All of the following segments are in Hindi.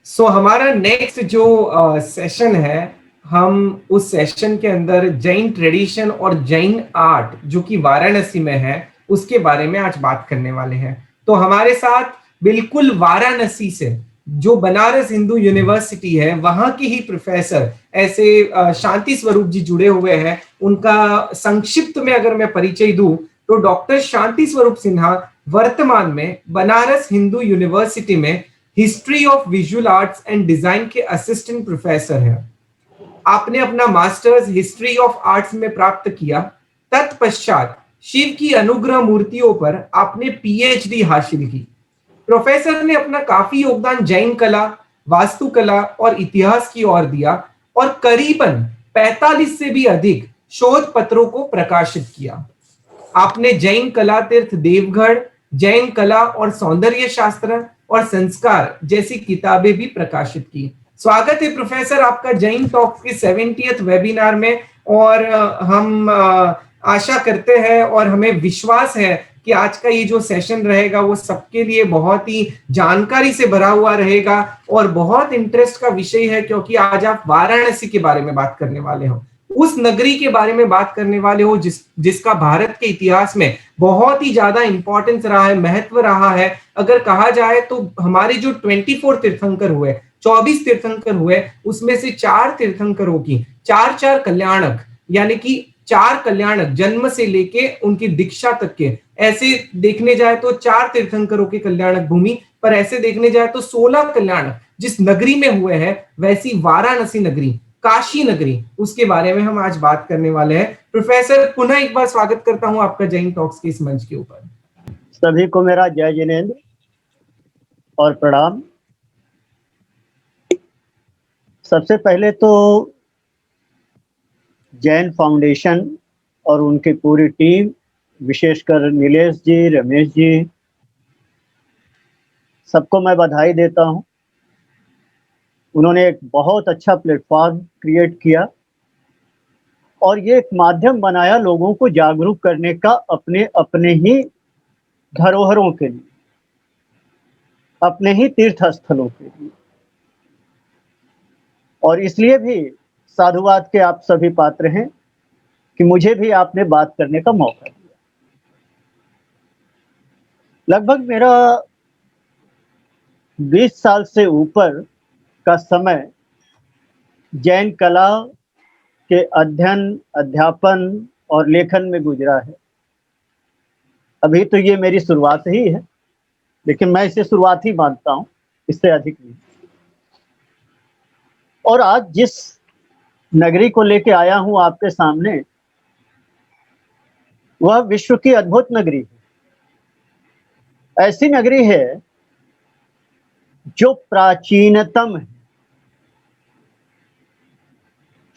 हमारा नेक्स्ट जो सेशन है, हम उस सेशन के अंदर जैन ट्रेडिशन और जैन आर्ट जो कि वाराणसी में है उसके बारे में आज बात करने वाले हैं। तो हमारे साथ बिल्कुल वाराणसी से जो बनारस हिंदू यूनिवर्सिटी है वहां के ही प्रोफेसर ऐसे शांति स्वरूप जी जुड़े हुए हैं। उनका संक्षिप्त में अगर मैं परिचय दूं तो डॉक्टर शांति स्वरूप सिन्हा वर्तमान में बनारस हिंदू यूनिवर्सिटी में history of visual arts and design के असिस्टेंट प्रोफेसर हैं। आपने अपना मास्टर्स हिस्ट्री ऑफ आर्ट्स में प्राप्त किया। तत्पश्चात शिव की अनुग्रह मूर्तियों पर आपने पीएचडी हासिल की। प्रोफेसर ने अपना काफी योगदान जैन कला, वास्तुकला और इतिहास की ओर दिया और करीबन 45 से भी अधिक शोध पत्रों को प्रकाशित किया। आपने जैन कला तीर्थ देवगढ़, जैन कला और सौंदर्य शास्त्र और संस्कार जैसी किताबें भी प्रकाशित की। स्वागत है प्रोफेसर आपका जैन टॉक्स के 70th वेबिनार में। और हम आशा करते हैं और हमें विश्वास है कि आज का ये जो सेशन रहेगा वो सबके लिए बहुत ही जानकारी से भरा हुआ रहेगा और बहुत इंटरेस्ट का विषय है, क्योंकि आज आप वाराणसी के बारे में बात करने वाले हो, उस नगरी के बारे में बात करने वाले हो जिसका भारत के इतिहास में बहुत ही ज्यादा इंपॉर्टेंस रहा है, महत्व रहा है। अगर कहा जाए तो हमारे जो 24 तीर्थंकर हुए, 24 तीर्थंकर हुए, उसमें से 4 तीर्थंकरों की चार चार कल्याणक, यानी कि 4 कल्याणक जन्म से लेके उनकी दीक्षा तक के, ऐसे देखने जाए तो 4 तीर्थंकरों के कल्याणक भूमि, पर ऐसे देखने जाए तो 16 कल्याणक जिस नगरी में हुए हैं, वैसी वाराणसी नगरी, काशी नगरी, उसके बारे में हम आज बात करने वाले हैं। प्रोफेसर पुनः एक बार स्वागत करता हूं आपका जैन टॉक्स के इस मंच के ऊपर। सभी को मेरा जय जिनेंद्र और प्रणाम। सबसे पहले तो जैन फाउंडेशन और उनकी पूरी टीम, विशेषकर नीलेश जी, रमेश जी, सबको मैं बधाई देता हूं। उन्होंने एक बहुत अच्छा प्लेटफॉर्म क्रिएट किया और ये एक माध्यम बनाया लोगों को जागरूक करने का अपने अपने ही धरोहरों के लिए, अपने ही तीर्थ स्थलों के लिए। और इसलिए भी साधुवाद के आप सभी पात्र हैं कि मुझे भी आपने बात करने का मौका दिया। लगभग मेरा 20 साल से ऊपर का समय जैन कला के अध्ययन, अध्यापन और लेखन में गुजरा है। अभी तो ये मेरी शुरुआत ही है, लेकिन मैं इसे शुरुआत ही मानता हूँ, इससे अधिक नहीं। और आज जिस नगरी को लेके आया हूँ आपके सामने, वह विश्व की अद्भुत नगरी है। ऐसी नगरी है जो प्राचीनतम है,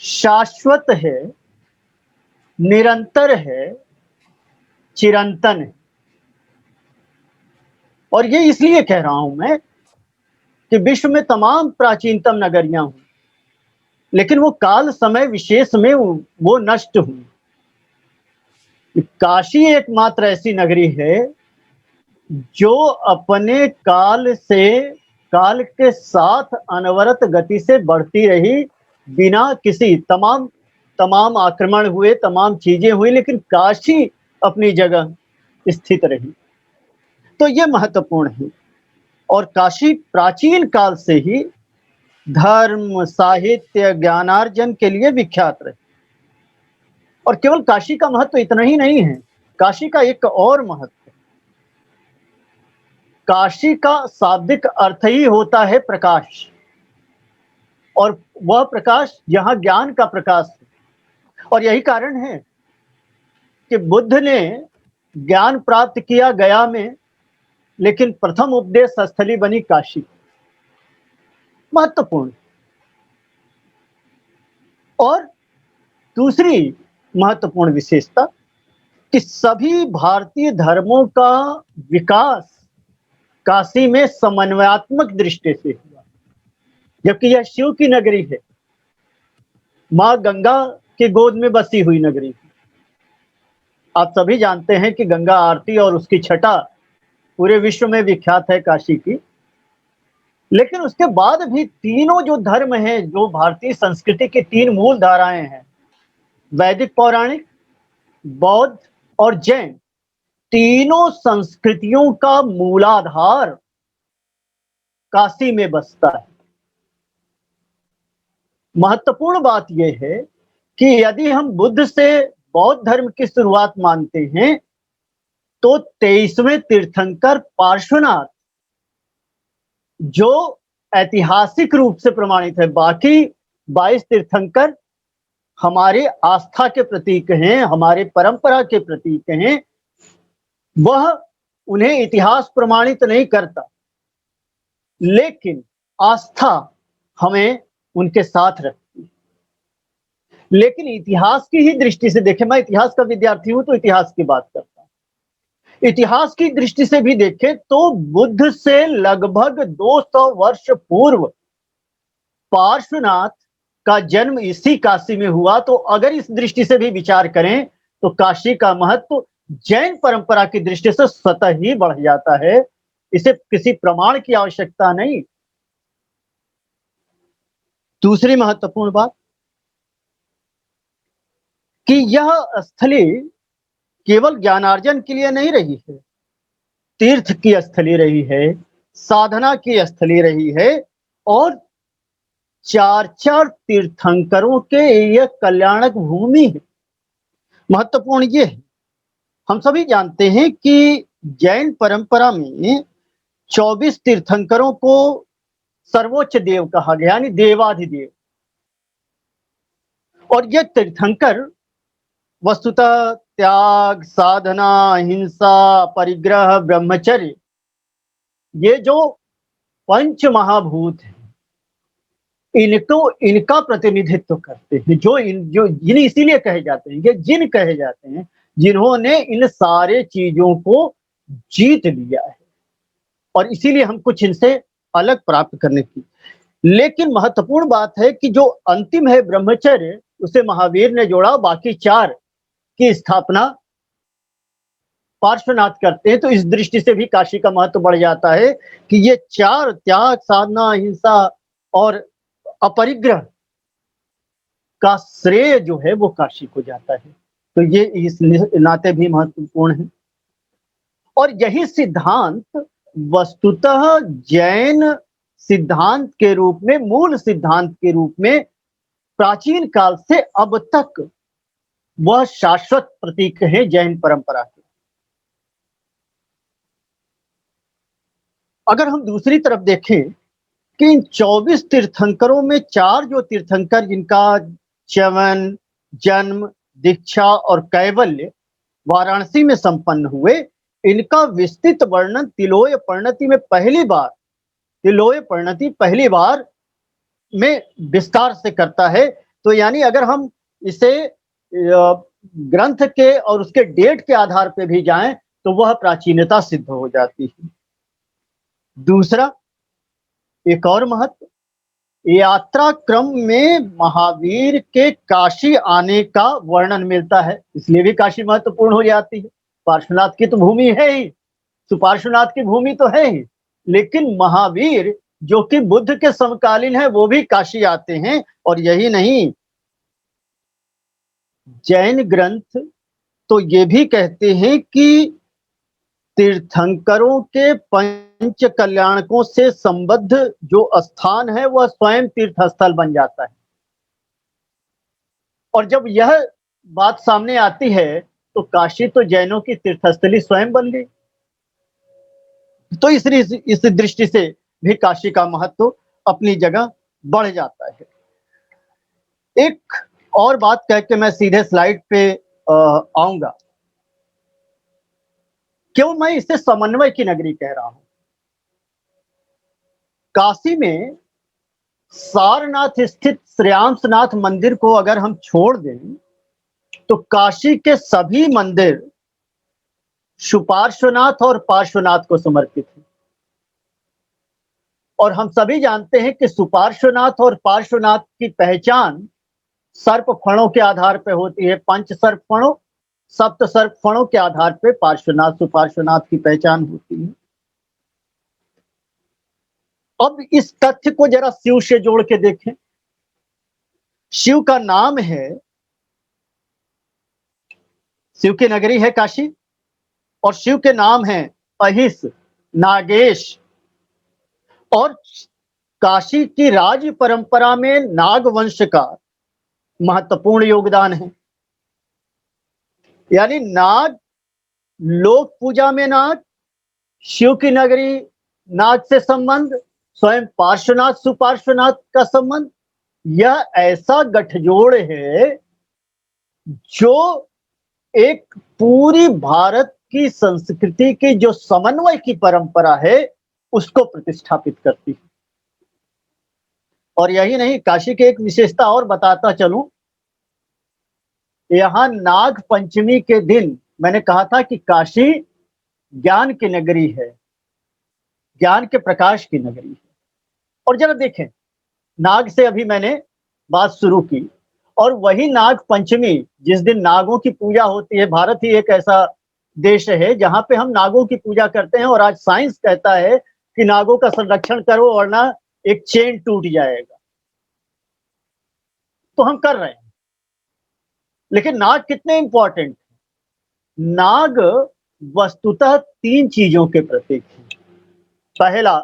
शाश्वत है, निरंतर है, चिरंतन है। और ये इसलिए कह रहा हूं मैं कि विश्व में तमाम प्राचीनतम नगरियां हुई, लेकिन वो काल समय विशेष में वो नष्ट हुई। काशी एकमात्र ऐसी नगरी है जो अपने काल के साथ अनवरत गति से बढ़ती रही, बिना किसी तमाम आक्रमण हुए, तमाम चीजें हुई, लेकिन काशी अपनी जगह स्थित रही। तो ये महत्वपूर्ण है। और काशी प्राचीन काल से ही धर्म, साहित्य, ज्ञानार्जन के लिए विख्यात रही। और केवल काशी का महत्व इतना ही नहीं है, काशी का एक और महत्व है। काशी का शाब्दिक अर्थ ही होता है प्रकाश, और वह प्रकाश यहाँ ज्ञान का प्रकाश है। और यही कारण है कि बुद्ध ने ज्ञान प्राप्त किया गया में, लेकिन प्रथम उपदेश स्थली बनी काशी। महत्वपूर्ण। और दूसरी महत्वपूर्ण विशेषता कि सभी भारतीय धर्मों का विकास काशी में समन्वयात्मक दृष्टि से हुआ, जबकि यह शिव की नगरी है, मां गंगा के गोद में बसी हुई नगरी है। आप सभी जानते हैं कि गंगा आरती और उसकी छटा पूरे विश्व में विख्यात है काशी की। लेकिन उसके बाद भी तीनों जो धर्म हैं, जो भारतीय संस्कृति की तीन मूल धाराएं हैं, वैदिक पौराणिक, बौद्ध और जैन, तीनों संस्कृतियों का मूलाधार काशी में बसता है। महत्वपूर्ण बात यह है कि यदि हम बुद्ध से बौद्ध धर्म की शुरुआत मानते हैं, तो 23वें तीर्थंकर पार्श्वनाथ, जो ऐतिहासिक रूप से प्रमाणित है, बाकी 22 तीर्थंकर हमारे आस्था के प्रतीक हैं, हमारे परंपरा के प्रतीक हैं, वह उन्हें इतिहास प्रमाणित नहीं करता, लेकिन आस्था हमें उनके साथ रखती है। लेकिन इतिहास की ही दृष्टि से देखें, मैं इतिहास का विद्यार्थी हूं तो इतिहास की बात करता हूं। इतिहास की दृष्टि से भी देखें तो बुद्ध से लगभग 200 वर्ष पूर्व पार्श्वनाथ का जन्म इसी काशी में हुआ। तो अगर इस दृष्टि से भी विचार करें तो काशी का महत्व जैन परंपरा की दृष्टि से स्वतः ही बढ़ जाता है, इसे किसी प्रमाण की आवश्यकता नहीं। दूसरी महत्वपूर्ण बात कि यह स्थली केवल ज्ञानार्जन के लिए नहीं रही है, तीर्थ की स्थली रही है, साधना की स्थली रही है, और 4 तीर्थंकरों के यह कल्याणक भूमि है। महत्वपूर्ण ये है, हम सभी जानते हैं कि जैन परंपरा में 24 तीर्थंकरों को सर्वोच्च देव कहा गया, यानी देवाधिदेव। और ये तीर्थंकर वस्तुतः त्याग, साधना, अहिंसा, परिग्रह, ब्रह्मचर्य, ये जो पंच महाभूत हैं, इनका प्रतिनिधित्व करते हैं। जो जिन इसीलिए कहे जाते हैं, ये जिन कहे जाते हैं जिन्होंने इन सारे चीजों को जीत लिया है, और इसीलिए हम कुछ इनसे अलग प्राप्त करने की। लेकिन महत्वपूर्ण बात है कि जो अंतिम है ब्रह्मचर्य, उसे महावीर ने जोड़ा, बाकी 4 की स्थापना पार्श्वनाथ करते हैं। तो इस दृष्टि से भी काशी का महत्व बढ़ जाता है कि ये 4 त्याग, साधना, अहिंसा और अपरिग्रह का श्रेय जो है वो काशी को जाता है। तो ये इस नाते भी महत्वपूर्ण है। और यही सिद्धांत वस्तुतः जैन सिद्धांत के रूप में, मूल सिद्धांत के रूप में प्राचीन काल से अब तक वह शाश्वत प्रतीक है जैन परंपरा के। अगर हम दूसरी तरफ देखें कि इन 24 तीर्थंकरों में 4 जो तीर्थंकर जिनका च्यवन, जन्म, दीक्षा और कैवल्य वाराणसी में संपन्न हुए, इनका विस्तृत वर्णन तिलोय परिणति में पहली बार में विस्तार से करता है। तो यानी अगर हम इसे ग्रंथ के और उसके डेट के आधार पर भी जाएं तो वह प्राचीनता सिद्ध हो जाती है। दूसरा, एक और महत्व, यात्रा क्रम में महावीर के काशी आने का वर्णन मिलता है, इसलिए भी काशी महत्वपूर्ण हो जाती है। पार्श्वनाथ की तो भूमि है ही, सुपार्श्वनाथ की भूमि तो है ही, लेकिन महावीर जो कि बुद्ध के समकालीन है वो भी काशी आते हैं। और यही नहीं, जैन ग्रंथ तो ये भी कहते हैं कि तीर्थंकरों के पंच कल्याणकों से संबद्ध जो स्थान है वह स्वयं तीर्थ स्थल बन जाता है। और जब यह बात सामने आती है तो काशी तो जैनों की तीर्थस्थली स्वयं बन गई। तो इस दृष्टि से भी काशी का महत्व अपनी जगह बढ़ जाता है। एक और बात कह के मैं सीधे स्लाइड पे आऊंगा, क्यों मैं इसे समन्वय की नगरी कह रहा हूं। काशी में सारनाथ स्थित श्रेयांसनाथ मंदिर को अगर हम छोड़ दें तो काशी के सभी मंदिर सुपार्श्वनाथ और पार्श्वनाथ को समर्पित हैं। और हम सभी जानते हैं कि सुपार्श्वनाथ और पार्श्वनाथ की पहचान सर्प फणों के आधार पर होती है। पंच सर्प फणों, सप्त सर्प फणों के आधार पर पार्श्वनाथ सुपार्श्वनाथ की पहचान होती है। अब इस तथ्य को जरा शिव से जोड़ के देखें। शिव का नाम है, शिव की नगरी है काशी, और शिव के नाम है अहिस, नागेश। और काशी की राज परंपरा में नाग वंश का महत्वपूर्ण योगदान है। यानी नाग, लोक पूजा में नाग, शिव की नगरी नाग से संबंध, स्वयं पार्श्वनाथ सुपार्श्वनाथ का संबंध, यह ऐसा गठजोड़ है जो एक पूरी भारत की संस्कृति की जो समन्वय की परंपरा है उसको प्रतिष्ठापित करती है। और यही नहीं, काशी की एक विशेषता और बताता चलूं, यहाँ नाग पंचमी के दिन मैंने कहा था कि काशी ज्ञान की नगरी है, ज्ञान के प्रकाश की नगरी है। और जरा देखें, नाग से अभी मैंने बात शुरू की, और वही नाग पंचमी जिस दिन नागों की पूजा होती है, भारत ही एक ऐसा देश है जहां पे हम नागों की पूजा करते हैं। और आज साइंस कहता है कि नागों का संरक्षण करो वरना एक चेन टूट जाएगा, तो हम कर रहे हैं। लेकिन नाग कितने इंपॉर्टेंट? नाग वस्तुतः 3 चीजों के प्रतीक हैं। पहला,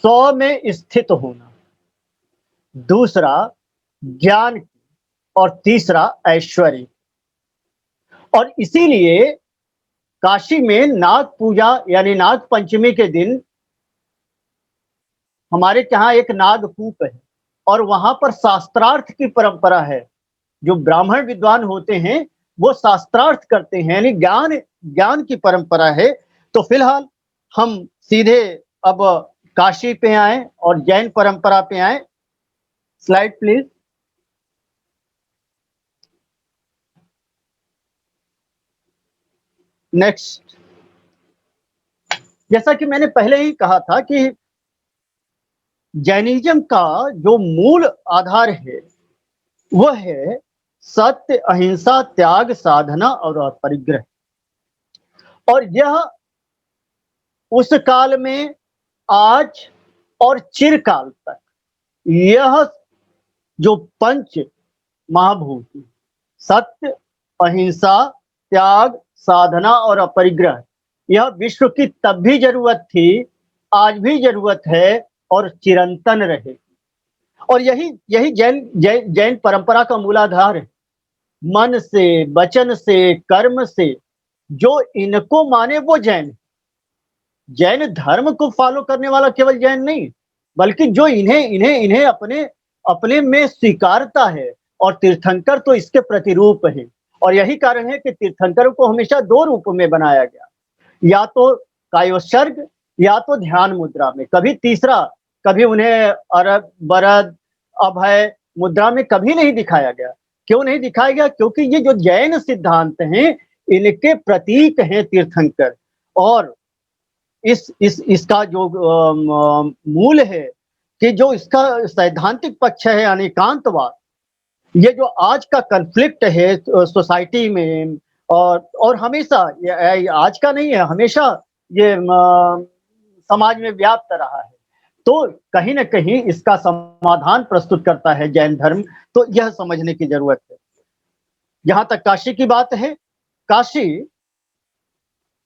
100 में स्थित होना, दूसरा ज्ञान, और तीसरा ऐश्वर्य। और इसीलिए काशी में नाग पूजा यानी नाग पंचमी के दिन हमारे यहाँ एक नागकूप है, और वहां पर शास्त्रार्थ की परंपरा है। जो ब्राह्मण विद्वान होते हैं वो शास्त्रार्थ करते हैं, यानी ज्ञान ज्ञान की परंपरा है। तो फिलहाल हम सीधे अब काशी पे आए और जैन परंपरा पे आए। Slide please. नेक्स्ट। जैसा कि मैंने पहले ही कहा था कि जैनिज्म का जो मूल आधार है वह है सत्य, अहिंसा, त्याग, साधना और अपरिग्रह। और यह उस काल में, आज और चिरकाल तक यह जो पंच महाभूत, सत्य, अहिंसा, त्याग, साधना और अपरिग्रह, यह विश्व की तब भी जरूरत थी, आज भी जरूरत है और चिरंतन रहे। और यही यही जैन परंपरा का मूलाधार है। मन से, वचन से, कर्म से जो इनको माने वो जैन। जैन धर्म को फॉलो करने वाला केवल जैन नहीं, बल्कि जो इन्हें इन्हें इन्हें अपने अपने में स्वीकारता है। और तीर्थंकर तो इसके प्रतिरूप है। और यही कारण है कि तीर्थंकरों को हमेशा 2 रूप में बनाया गया, या तो कायोत्सर्ग या तो ध्यान मुद्रा में, कभी तीसरा, कभी उन्हें अरब बरद अभय मुद्रा में कभी नहीं दिखाया गया। क्यों नहीं दिखाया गया? क्योंकि ये जो जैन सिद्धांत हैं इनके प्रतीक हैं तीर्थंकर। और इसका जो मूल है कि जो इसका सैद्धांतिक पक्ष है अनेकांतवाद, ये जो आज का कन्फ्लिक्ट है सोसाइटी में, और हमेशा आज का नहीं है, हमेशा ये समाज में व्याप्त रहा है। तो कहीं ना कहीं इसका समाधान प्रस्तुत करता है जैन धर्म। तो यह समझने की जरूरत है। जहां तक काशी की बात है, काशी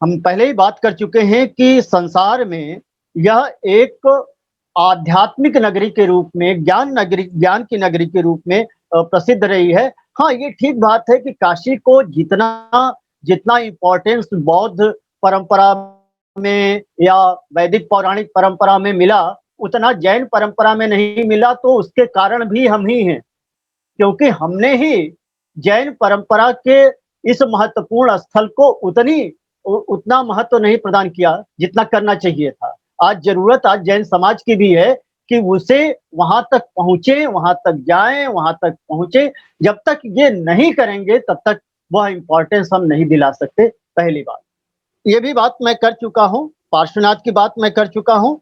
हम पहले ही बात कर चुके हैं कि संसार में यह एक आध्यात्मिक नगरी के रूप में, ज्ञान की नगरी के रूप में प्रसिद्ध रही है। हाँ, ये ठीक बात है कि काशी को जितना इम्पोर्टेंस बौद्ध परंपरा में या वैदिक पौराणिक परंपरा में मिला, उतना जैन परंपरा में नहीं मिला। तो उसके कारण भी हम ही हैं, क्योंकि हमने ही जैन परंपरा के इस महत्वपूर्ण स्थल को उतना महत्व नहीं प्रदान किया जितना करना चाहिए था। आज जरूरत आज जैन समाज की भी है कि उसे वहां तक पहुंचे, वहां तक जाएं, वहां तक पहुंचे। जब तक ये नहीं करेंगे तब तक वह इंपॉर्टेंस हम नहीं दिला सकते। पहली बात ये भी बात मैं कर चुका हूं, पार्श्वनाथ की बात मैं कर चुका हूं।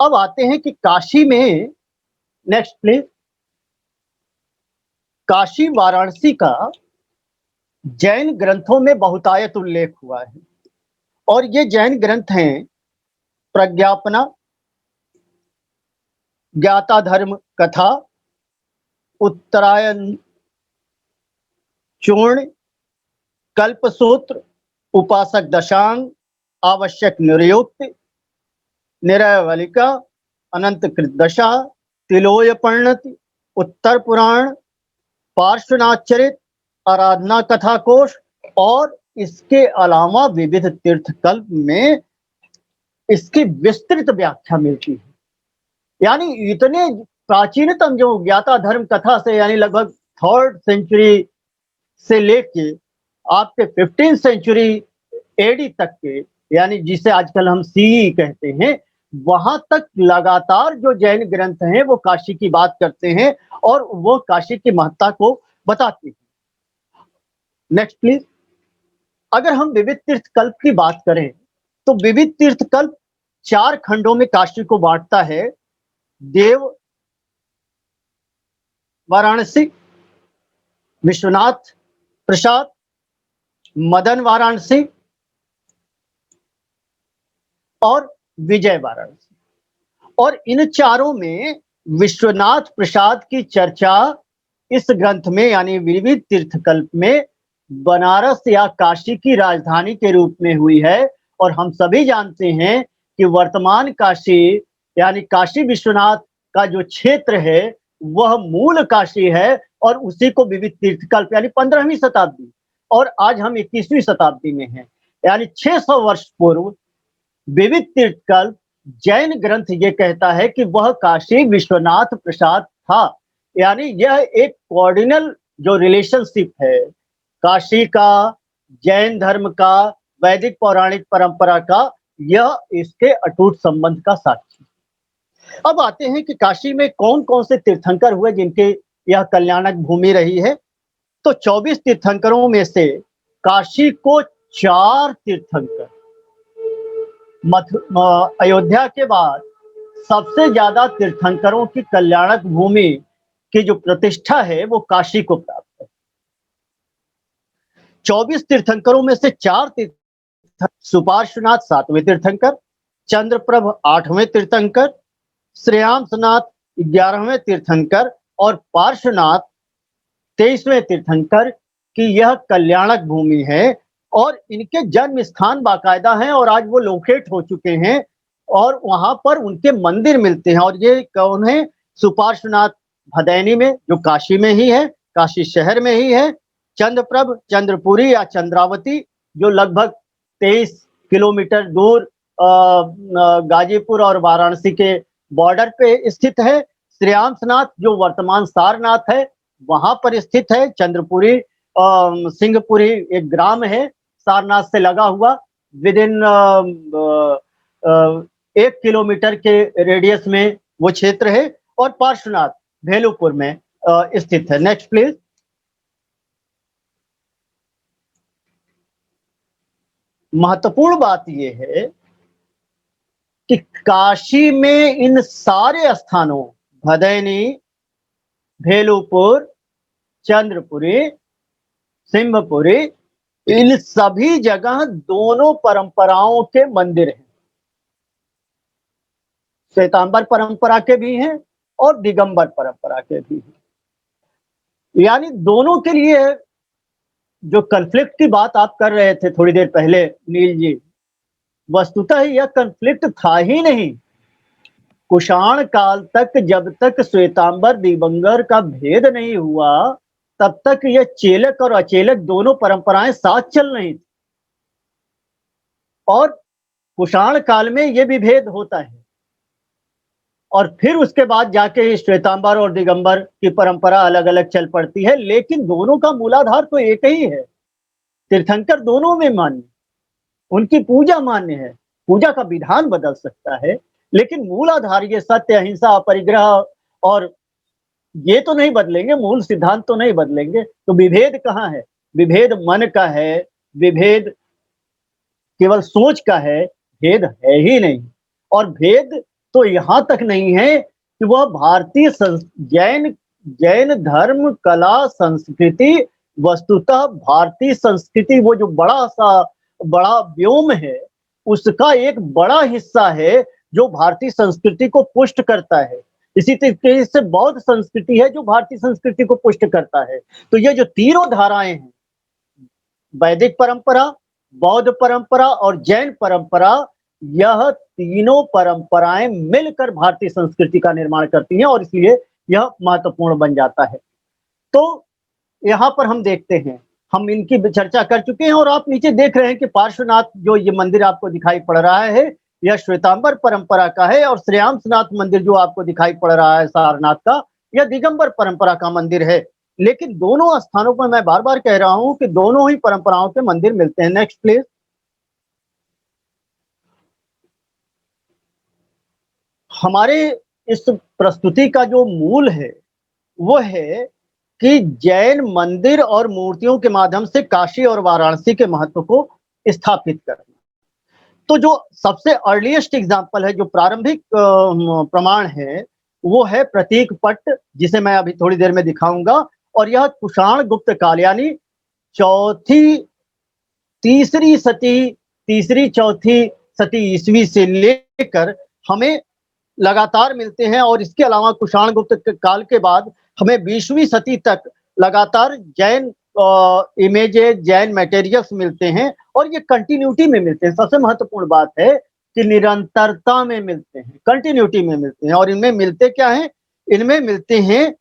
अब आते हैं कि काशी में, नेक्स्ट प्लीज। काशी वाराणसी का जैन ग्रंथों में बहुतायत उल्लेख हुआ है। और ये जैन ग्रंथ हैं प्रज्ञापना, ज्ञाता धर्म कथा, उत्तरायण चूर्ण, कल्पसूत्र, उपासक दशांग, आवश्यक निर्युक्त, निरवलिका, अनंत कृत दशा, तिलोय परिणति, उत्तर पुराण, पार्श्वनाथ, आराधना कथा कोश और इसके अलावा विविध तीर्थकल्प में इसकी विस्तृत व्याख्या मिलती है। यानी इतने प्राचीनतम जो ज्ञाता धर्म कथा से यानी लगभग 3rd सेंचुरी से लेके आपके 15th सेंचुरी एडी तक के, यानी जिसे आजकल हम सीई कहते हैं, वहां तक लगातार जो जैन ग्रंथ हैं वो काशी की बात करते हैं और वो काशी की महत्ता को बताते हैं। Next please. अगर हम विविध तीर्थकल्प की बात करें तो विविध तीर्थकल्प 4 खंडों में काशी को बांटता है। देव वाराणसी, विश्वनाथ प्रसाद, मदन वाराणसी और विजय वाराणसी। और इन चारों में विश्वनाथ प्रसाद की चर्चा इस ग्रंथ में यानी विविध तीर्थकल्प में बनारस या काशी की राजधानी के रूप में हुई है। और हम सभी जानते हैं कि वर्तमान काशी यानी काशी विश्वनाथ का जो क्षेत्र है वह मूल काशी है और उसी को विविध तीर्थकल्प यानी 15वीं शताब्दी और आज हम 21वीं शताब्दी में हैं, यानी 600 वर्ष पूर्व विविध तीर्थकल्प जैन ग्रंथ ये कहता है कि वह काशी विश्वनाथ प्रसाद था। यानी यह एक कॉर्डिनल जो रिलेशनशिप है काशी का, जैन धर्म का, वैदिक पौराणिक परंपरा का, यह इसके अटूट संबंध का साक्षी। अब आते हैं कि काशी में कौन कौन से तीर्थंकर हुए जिनके यह कल्याणक भूमि रही है। तो 24 तीर्थंकरों में से काशी को 4 तीर्थंकर, अयोध्या के बाद सबसे ज्यादा तीर्थंकरों की कल्याणक भूमि की जो प्रतिष्ठा है वो काशी को प्राप्त है। 24 तीर्थंकरों में से 4 तीर्थंकर, सुपार्श्वनाथ 7वें तीर्थंकर, चंद्रप्रभ 8वें तीर्थंकर, श्रेयांसनाथ 11वें तीर्थंकर और पार्श्वनाथ 23वें तीर्थंकर की यह कल्याणक भूमि है। और इनके जन्म स्थान बाकायदा हैं और आज वो लोकेट हो चुके हैं और वहां पर उनके मंदिर मिलते हैं। और ये कौन है? सुपार्श्वनाथ भदैनी में जो काशी में ही है, काशी शहर में ही है। चंद्रप्रभ चंद्रपुरी या चंद्रावती जो लगभग 23 किलोमीटर दूर गाजीपुर और वाराणसी के बॉर्डर पे स्थित है। श्रेयांसनाथ जो वर्तमान सारनाथ है वहां पर स्थित है। चंद्रपुरी सिंहपुरी एक ग्राम है सारनाथ से लगा हुआ, विद इन 1 किलोमीटर के रेडियस में वो क्षेत्र है। और पार्श्वनाथ भेलुपुर में स्थित है। Next please. महत्वपूर्ण बात यह है कि काशी में इन सारे स्थानों भदैनी, भेलुपुर, चंद्रपुरी, सिंहपुरी, इन सभी जगह दोनों परंपराओं के मंदिर हैं। श्वेतांबर परंपरा के भी हैं और दिगंबर परंपरा के भी हैं। यानी दोनों के लिए जो कन्फ्लिक्ट की बात आप कर रहे थे थोड़ी देर पहले नील जी, वस्तुतः यह कन्फ्लिक्ट था ही नहीं। कुषाण काल तक जब तक श्वेतांबर दिगंबर का भेद नहीं हुआ तब तक यह चेलक और अचेलक दोनों परंपराएं साथ चल रही थी। और कुषाण काल में यह विभेद होता है और फिर उसके बाद जाके श्वेतांबर और दिगंबर की परंपरा अलग अलग चल पड़ती है, लेकिन दोनों का मूलाधार तो एक ही है। तीर्थंकर दोनों में मान्य, उनकी पूजा मान्य है। पूजा का विधान बदल सकता है लेकिन मूलाधार ये सत्य, अहिंसा, अपरिग्रह और ये तो नहीं बदलेंगे, मूल सिद्धांत तो नहीं बदलेंगे। तो विभेद कहाँ है? विभेद मन का है, विभेद केवल सोच का है, भेद है ही नहीं। और भेद तो यहां तक नहीं है कि वह भारतीय जैन धर्म, कला, संस्कृति, वस्तुतः भारतीय संस्कृति वो जो बड़ा व्योम है उसका एक बड़ा हिस्सा है जो भारतीय संस्कृति को पुष्ट करता है। इसी तरीके से बौद्ध संस्कृति है जो भारतीय संस्कृति को पुष्ट करता है। तो ये जो तीनों धाराएं हैं, वैदिक परंपरा, बौद्ध परंपरा और जैन परंपरा, यह तीनों परंपराएं मिलकर भारतीय संस्कृति का निर्माण करती हैं और इसलिए यह महत्वपूर्ण बन जाता है। तो यहाँ पर हम देखते हैं, हम इनकी चर्चा कर चुके हैं और आप नीचे देख रहे हैं कि पार्श्वनाथ जो ये मंदिर आपको दिखाई पड़ रहा है, यह श्वेतांबर परंपरा का है और श्रेयांसनाथ मंदिर जो आपको दिखाई पड़ रहा है सारनाथ का, यह दिगंबर परंपरा का मंदिर है। लेकिन दोनों स्थानों पर मैं बार-बार कह रहा हूं कि दोनों ही परंपराओं के मंदिर मिलते हैं। Next please. हमारे इस प्रस्तुति का जो मूल है वो है कि जैन मंदिर और मूर्तियों के माध्यम से काशी और वाराणसी के महत्व को स्थापित करना। तो जो सबसे अर्लीस्ट एग्जांपल है, जो प्रारंभिक प्रमाण है, वो है प्रतीक पट, जिसे मैं अभी थोड़ी देर में दिखाऊंगा। और यह कुषाण गुप्त काल यानी तीसरी चौथी सदी ईस्वी से लेकर हमें लगातार मिलते हैं। और इसके अलावा कुषाण गुप्त काल के बाद हमें 20वीं सदी तक लगातार जैन इमेजेस, जैन मटेरियल्स मिलते हैं और ये कंटिन्यूटी में मिलते हैं। सबसे महत्वपूर्ण बात है कि निरंतरता में मिलते हैं, कंटिन्यूटी में मिलते हैं। और इनमें मिलते क्या हैं? इनमें मिलते हैं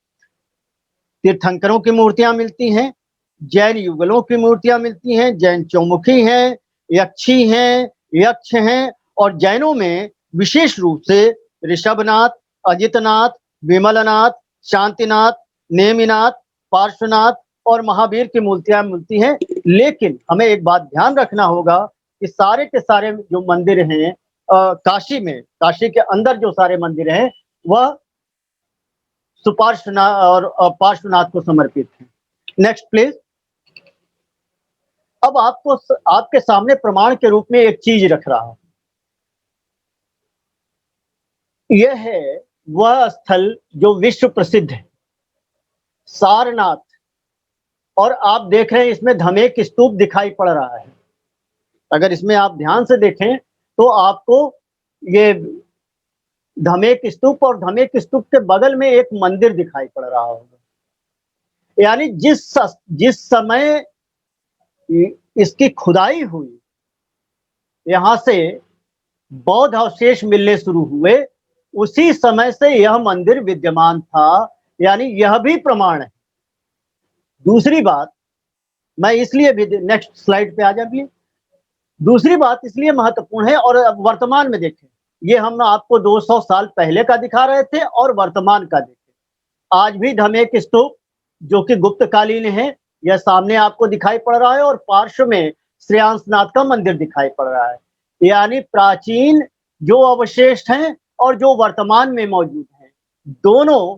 तीर्थंकरों की मूर्तियां मिलती हैं, जैन युगलों की मूर्तियां मिलती हैं, जैन चौमुखी हैं, यक्षी हैं, यक्ष हैं और जैनों में विशेष रूप से ऋषभनाथ, अजितनाथ, विमलनाथ, शांतिनाथ, नेमिनाथ, पार्श्वनाथ और महावीर की मूर्तियां मिलती हैं। लेकिन हमें एक बात ध्यान रखना होगा कि सारे के सारे जो मंदिर हैं काशी में, काशी के अंदर जो सारे मंदिर हैं वह सुपार्श्वनाथ और पार्श्वनाथ को समर्पित है। Next please. अब आपको आपके सामने प्रमाण के रूप में एक चीज रख रहा हूं। यह है वह स्थल जो विश्व प्रसिद्ध है, सारनाथ। और आप देख रहे हैं इसमें धमेक स्तूप दिखाई पड़ रहा है। अगर इसमें आप ध्यान से देखें तो आपको ये धमेक स्तूप और धमेक स्तूप के बगल में एक मंदिर दिखाई पड़ रहा होगा। यानी जिस समय इसकी खुदाई हुई, यहां से बौद्ध अवशेष मिलने शुरू हुए, उसी समय से यह मंदिर विद्यमान था। यानी यह भी प्रमाण है। दूसरी बात, मैं इसलिए भी, नेक्स्ट स्लाइड पे आ जाइए। दूसरी बात इसलिए महत्वपूर्ण है और अब वर्तमान में देखें, ये हम आपको 200 साल पहले का दिखा रहे थे और वर्तमान का देखें। आज भी धमेक स्तूप जो कि गुप्तकालीन है, यह सामने आपको दिखाई पड़ रहा है और पार्श्व में श्रेयांसनाथ का मंदिर दिखाई पड़ रहा है। यानी प्राचीन जो अवशेष हैं और जो वर्तमान में मौजूद हैं, दोनों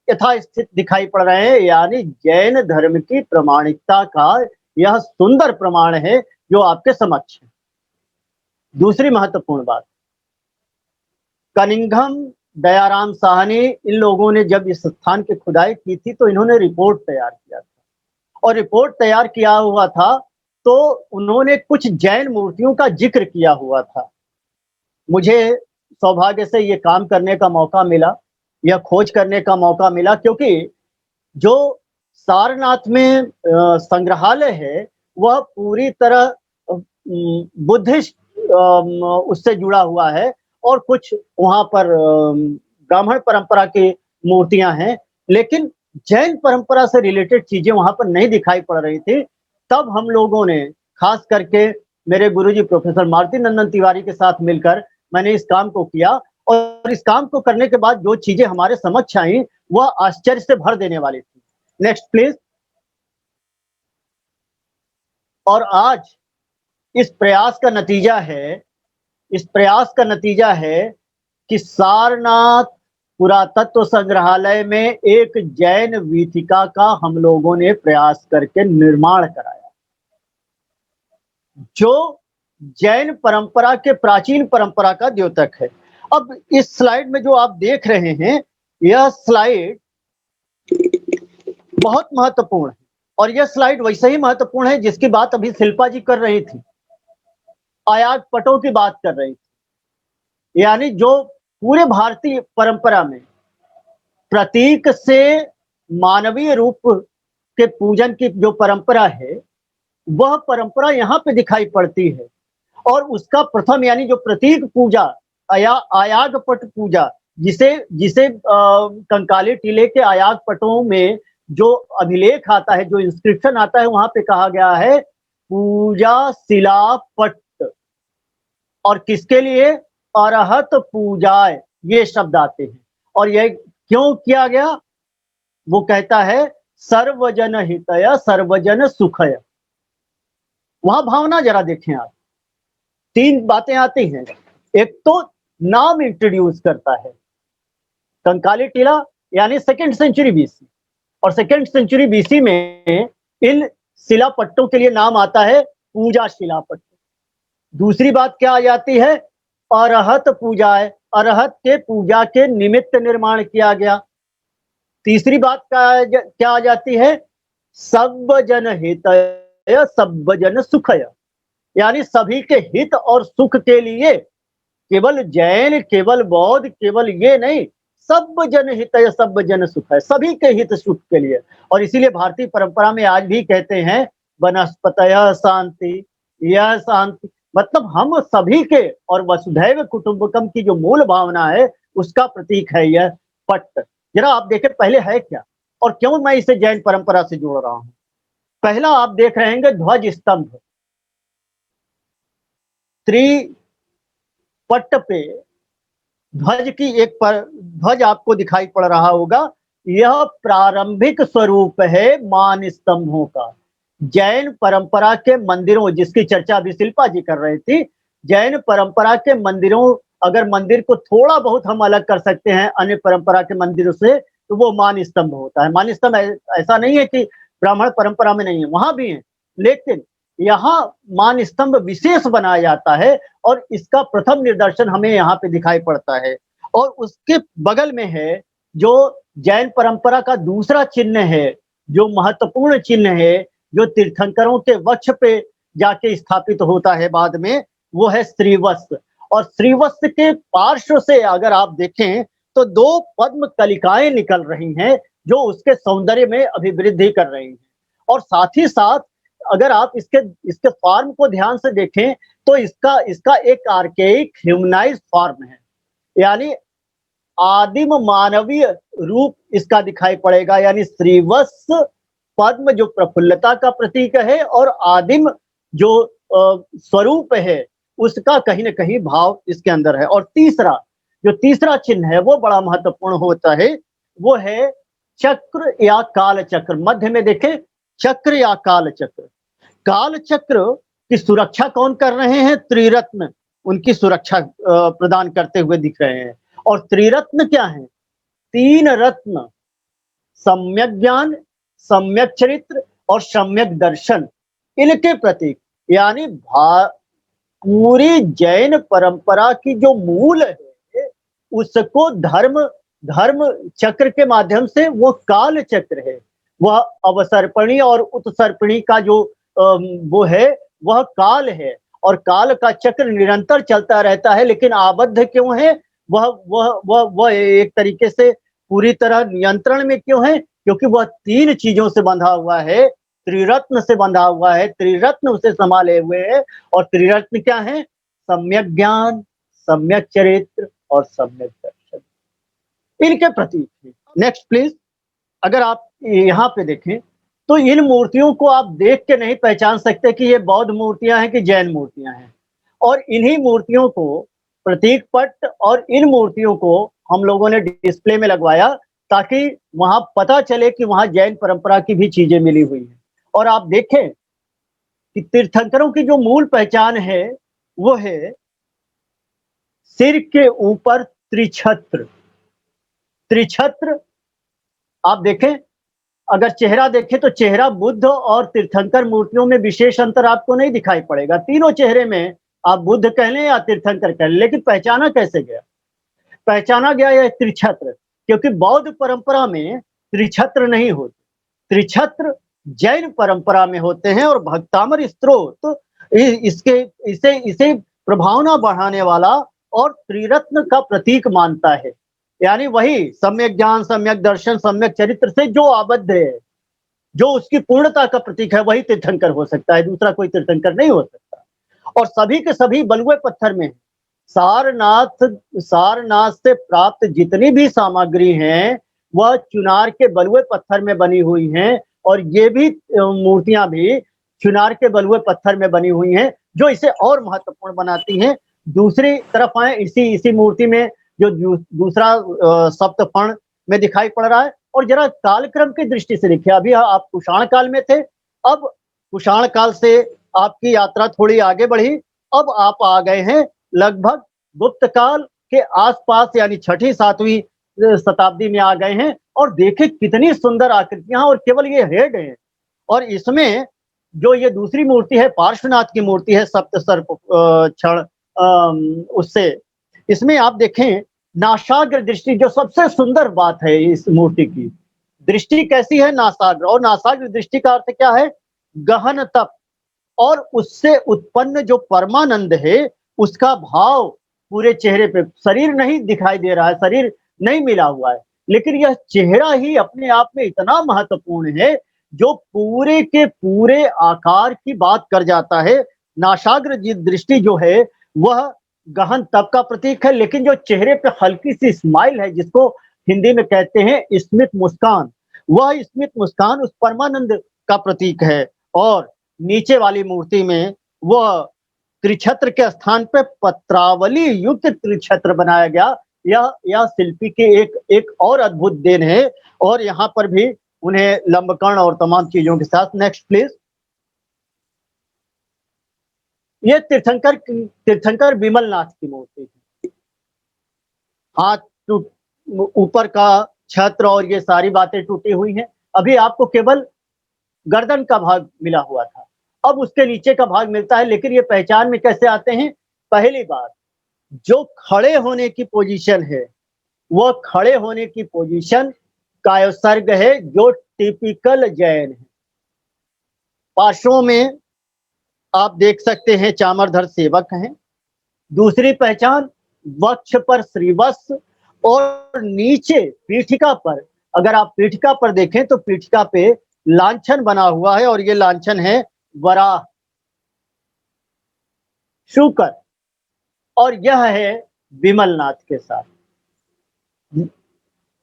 यथास्थित दिखाई पड़ रहे हैं। यानी जैन धर्म की प्रामाणिकता का यह सुंदर प्रमाण है जो आपके समक्ष है। दूसरी महत्वपूर्ण बात, कनिंघम दयाराम साहनी, इन लोगों ने जब इस स्थान की खुदाई की थी तो इन्होंने रिपोर्ट तैयार किया था और रिपोर्ट तैयार किया हुआ था तो उन्होंने कुछ जैन मूर्तियों का जिक्र किया हुआ था। मुझे सौभाग्य से ये काम करने का मौका मिला, यह खोज करने का मौका मिला, क्योंकि जो सारनाथ में संग्रहालय है वह पूरी तरह बुद्धिस्ट उससे जुड़ा हुआ है और कुछ वहां पर ब्राह्मण परंपरा की मूर्तियां हैं, लेकिन जैन परंपरा से रिलेटेड चीजें वहां पर नहीं दिखाई पड़ रही थी। तब हम लोगों ने, खास करके मेरे गुरुजी प्रोफेसर मारुति नंदन तिवारी के साथ मिलकर मैंने इस काम को किया और इस काम को करने के बाद जो चीजें हमारे समक्ष आई वह आश्चर्य से भर देने वाली थी। Next please. और आज इस प्रयास का नतीजा है कि सारनाथ पुरातत्व संग्रहालय में एक जैन वीथिका का हम लोगों ने प्रयास करके निर्माण कराया, जो जैन परंपरा के प्राचीन परंपरा का द्योतक है। अब इस स्लाइड में जो आप देख रहे हैं, यह स्लाइड बहुत महत्वपूर्ण है और यह स्लाइड वैसे ही महत्वपूर्ण है जिसकी बात अभी शिल्पा जी कर रही थी, आयात पटों की बात कर रही थी। यानी जो पूरे भारतीय परंपरा में प्रतीक से मानवीय रूप के पूजन की जो परंपरा है, वह परंपरा यहाँ पे दिखाई पड़ती है। और उसका प्रथम यानी जो प्रतीक पूजा आयाग पट पूजा, जिसे जिसे कंकाली टीले के आयाग पटों में जो अभिलेख आता है, जो इंस्क्रिप्शन आता है, वहां पे कहा गया है पूजा शिला पट। और किसके लिए? अरहत पूजाए, ये शब्द आते हैं। और यह क्यों किया गया? वो कहता है सर्वजन हितय सर्वजन सुखय। वहां भावना जरा देखें आप, तीन बातें आती हैं। एक तो नाम इंट्रोड्यूस करता है, कंकाली टीला यानी सेकेंड सेंचुरी बीसी, और सेकेंड सेंचुरी बीसी में इन शिला पट्टों के लिए नाम आता है पूजा शिला पट्ट। दूसरी बात क्या आ जाती है? अरहत पूजा है, अरहत के पूजा के निमित्त निर्माण किया गया। तीसरी बात क्या आ जाती है? सब जन हितय सब जन सुखय, यानी सभी के हित और सुख के लिए, केवल जैन, केवल बौद्ध, केवल ये नहीं, सब जन हितय सब जन सुखय, सभी के हित सुख के लिए। और इसीलिए भारतीय परंपरा में आज भी कहते हैं वनस्पतयः शांति, यह शांति, मतलब हम सभी के, और वसुधैव कुटुंबकम की जो मूल भावना है, उसका प्रतीक है यह पट्ट। जरा आप देखें पहले है क्या, और क्यों मैं इसे जैन परंपरा से जोड़ रहा हूं। पहला आप देख रहे हैं ध्वज स्तंभ, त्रिपट्ट पे ध्वज की एक पर ध्वज आपको दिखाई पड़ रहा होगा। यह प्रारंभिक स्वरूप है मान स्तंभों का। जैन परंपरा के मंदिरों, जिसकी चर्चा अभी शिल्पा जी कर रही थी, जैन परंपरा के मंदिरों, अगर मंदिर को थोड़ा बहुत हम अलग कर सकते हैं अन्य परंपरा के मंदिरों से, तो वो मान स्तंभ होता है। मान स्तंभ ऐसा नहीं है कि ब्राह्मण परंपरा में नहीं है, वहां भी है, लेकिन यहाँ मान स्तंभ विशेष बनाया जाता है, और इसका प्रथम निदर्शन हमें यहाँ पे दिखाई पड़ता है। और उसके बगल में है जो जैन परंपरा का दूसरा चिन्ह है, जो महत्वपूर्ण चिन्ह है, जो तीर्थंकरों के वक्ष पे जाके स्थापित होता है बाद में, वो है श्रीवत्स। और श्रीवत्स के पार्श्व से अगर आप देखें तो दो पद्म कलिकाएं निकल रही हैं, जो उसके सौंदर्य में अभिवृद्धि कर रही हैं। और साथ ही साथ अगर आप इसके फॉर्म को ध्यान से देखें तो इसका एक आर्केइक ह्यूमनाइज्ड फॉर्म है, यानी आदिम मानवीय रूप इसका दिखाई पड़ेगा। यानी श्रीवत्स पद्म जो प्रफुल्लता का प्रतीक है, और आदिम जो स्वरूप है, उसका कहीं ना कहीं भाव इसके अंदर है। और जो तीसरा चिन्ह है वो बड़ा महत्वपूर्ण होता है, वो है चक्र या काल चक्र। मध्य में देखें, चक्र या काल चक्र। काल चक्र की सुरक्षा कौन कर रहे हैं? त्रिरत्न उनकी सुरक्षा प्रदान करते हुए दिख रहे हैं। और त्रिरत्न क्या है? तीन रत्न, सम्यक ज्ञान, सम्यक चरित्र और सम्यक दर्शन, इनके प्रतीक। यानी पूरी जैन परंपरा की जो मूल है, उसको धर्म चक्र के माध्यम से, वो काल चक्र है, वह अवसर्पणी और उत्सर्पणी का जो वो है, वह काल है। और काल का चक्र निरंतर चलता रहता है, लेकिन आबद्ध क्यों है? वह एक तरीके से पूरी तरह नियंत्रण में क्यों है? क्योंकि वह तीन चीजों से बंधा हुआ है, त्रिरत्न से बंधा हुआ है, त्रिरत्न उसे संभाले हुए है। और त्रिरत्न क्या है? सम्यक ज्ञान, सम्यक चरित्र और सम्यक दर्शन, इनके प्रतीक है। Next please. अगर आप यहाँ पे देखें तो इन मूर्तियों को आप देख के नहीं पहचान सकते कि ये बौद्ध मूर्तियां हैं कि जैन मूर्तियां हैं। और इन्हीं मूर्तियों को, प्रतीक पट और इन मूर्तियों को हम लोगों ने डिस्प्ले में लगवाया, ताकि वहां पता चले कि वहां जैन परंपरा की भी चीजें मिली हुई हैं। और आप देखें कि तीर्थंकरों की जो मूल पहचान है, वो है सिर के ऊपर त्रिछत्र। त्रिछत्र आप देखें, अगर चेहरा देखें तो चेहरा बुद्ध और तीर्थंकर मूर्तियों में विशेष अंतर आपको नहीं दिखाई पड़ेगा। तीनों चेहरे में आप बुद्ध कह लें या तीर्थंकर कह लें, लेकिन पहचाना कैसे गया? पहचाना गया यह त्रिछत्र, क्योंकि बौद्ध परंपरा में त्रिछत्र नहीं होते, त्रिछत्र जैन परंपरा में होते हैं। और भक्तामर स्तोत्र इसे प्रभावना बढ़ाने वाला और त्रिरत्न का प्रतीक मानता है। यानी वही सम्यक ज्ञान, सम्यक दर्शन, सम्यक चरित्र से जो आबद्ध है, जो उसकी पूर्णता का प्रतीक है, वही तीर्थंकर हो सकता है, दूसरा कोई तीर्थंकर नहीं हो सकता। और सभी के सभी बलुए पत्थर में सारनाथ सारनाथ से प्राप्त जितनी भी सामग्री हैं वह चुनार के बलुए पत्थर में बनी हुई हैं, और ये भी मूर्तियां भी चुनार के बलुए पत्थर में बनी हुई हैं, जो इसे और महत्वपूर्ण बनाती हैं। दूसरी तरफ आए, इसी इसी मूर्ति में जो दूसरा सप्तफण में दिखाई पड़ रहा है, और जरा कालक्रम की दृष्टि से देखिए, अभी आप कुषाण काल में थे, अब कुषाण काल से आपकी यात्रा थोड़ी आगे बढ़ी, अब आप आ गए हैं लगभग गुप्त काल के आसपास, यानी 6ठी 7वीं शताब्दी में आ गए हैं। और देखें कितनी सुंदर आकृतियां, और केवल ये हेड है। और इसमें जो ये दूसरी मूर्ति है, पार्श्वनाथ की मूर्ति है, सप्त सर्प क्षण, उससे इसमें आप देखें नासाग्र दृष्टि, जो सबसे सुंदर बात है इस मूर्ति की, दृष्टि कैसी है, नासाग्र। और नासाग्र दृष्टि का अर्थ क्या है, गहन तप, और उससे उत्पन्न जो परमानंद है उसका भाव पूरे चेहरे पे, शरीर नहीं दिखाई दे रहा है, शरीर नहीं मिला हुआ है, लेकिन यह चेहरा ही अपने आप में इतना महत्वपूर्ण है जो पूरे के पूरे आकार की बात कर जाता है। नासाग्र दृष्टि जो है वह गहन तप का प्रतीक है, लेकिन जो चेहरे पे हल्की सी स्माइल है, जिसको हिंदी में कहते हैं स्मित मुस्कान, वह स्मित मुस्कान उस परमानंद का प्रतीक है। और नीचे वाली मूर्ति में वह त्रिछत्र के स्थान पे पत्रावली युक्त त्रिछत्र बनाया गया। यह शिल्पी के एक और अद्भुत देन है, और यहाँ पर भी उन्हें लंबकर्ण और तमाम चीजों के साथ। Next please. ये तीर्थंकर विमलनाथ की मूर्ति है। हाथ टूट, ऊपर का छत्र और ये सारी बातें टूटी हुई हैं। अभी आपको केवल गर्दन का भाग मिला हुआ था, अब उसके नीचे का भाग मिलता है। लेकिन ये पहचान में कैसे आते हैं? पहली बात, जो खड़े होने की पोजीशन है, वह खड़े होने की पोजीशन कायोसर्ग है, जो टिपिकल जैन है। पार्श्वों में आप देख सकते हैं चामरधर सेवक हैं। दूसरी पहचान, वक्ष पर श्रीवत्स, और नीचे पीठिका पर, अगर आप पीठिका पर देखें तो पीठिका पे लांछन बना हुआ है, और ये लांछन है वराह, शुकर, और यह है विमलनाथ के साथ।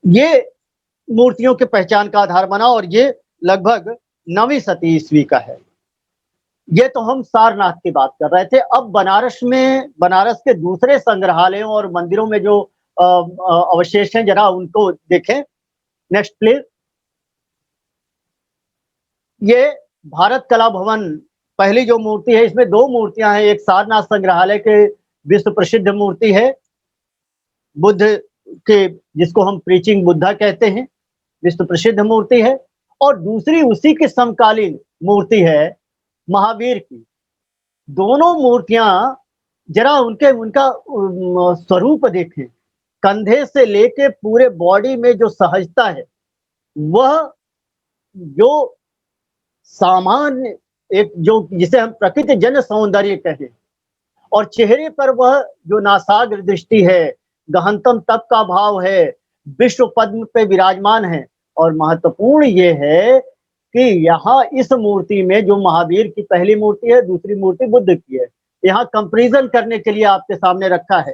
ये मूर्तियों के पहचान का आधार बना, और ये लगभग 9वीं शती ईस्वी का है। ये तो हम सारनाथ की बात कर रहे थे। अब बनारस के दूसरे संग्रहालयों और मंदिरों में जो अवशेष हैं, जरा उनको देखें। Next please. ये भारत कला भवन पहली जो मूर्ति है, इसमें 2 मूर्तियां हैं। एक सारनाथ संग्रहालय के विश्व प्रसिद्ध मूर्ति है, बुद्ध के, जिसको हम प्रीचिंग बुद्धा कहते हैं, विश्व प्रसिद्ध मूर्ति है। और दूसरी उसी के समकालीन मूर्ति है महावीर की। दोनों मूर्तियां जरा उनका स्वरूप देखें, कंधे से लेके पूरे बॉडी में जो सहजता है, वह जो सामान्य एक, जो जिसे हम प्रकृति जन सौंदर्य कहें, और चेहरे पर वह जो नासाग्र दृष्टि है, गहनतम तप का भाव है, विश्व पद्म पे विराजमान है। और महत्वपूर्ण ये है कि यहाँ इस मूर्ति में जो महावीर की पहली मूर्ति है, दूसरी मूर्ति बुद्ध की है, यहाँ कंपैरिजन करने के लिए आपके सामने रखा है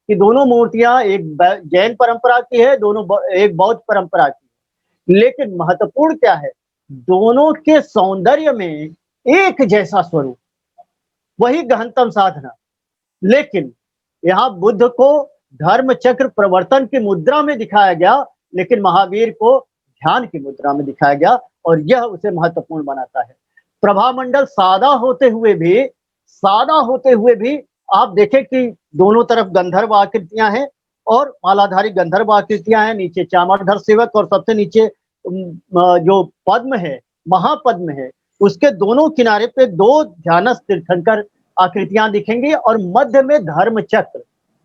कि दोनों मूर्तियां एक जैन परंपरा की है, दोनों एक बौद्ध परंपरा की। लेकिन महत्वपूर्ण क्या है, दोनों के सौंदर्य में एक जैसा स्वरूप, वही गहनतम साधना। लेकिन यहाँ बुद्ध को धर्म चक्र प्रवर्तन की मुद्रा में दिखाया गया, लेकिन महावीर को ध्यान की मुद्रा में दिखाया गया, और यह उसे महत्वपूर्ण बनाता है। प्रभामंडल सादा होते हुए भी आप देखें कि दोनों तरफ गंधर्व आकृतियां हैं, और मालाधारी गंधर्व आकृतियां हैं, नीचे चामरधर सेवक, और सबसे नीचे जो पद्म है, महापद्म है, उसके दोनों किनारे पे 2 ध्यानस्थ तीर्थंकर आकृतियां दिखेंगी, और मध्य में धर्म चक्र,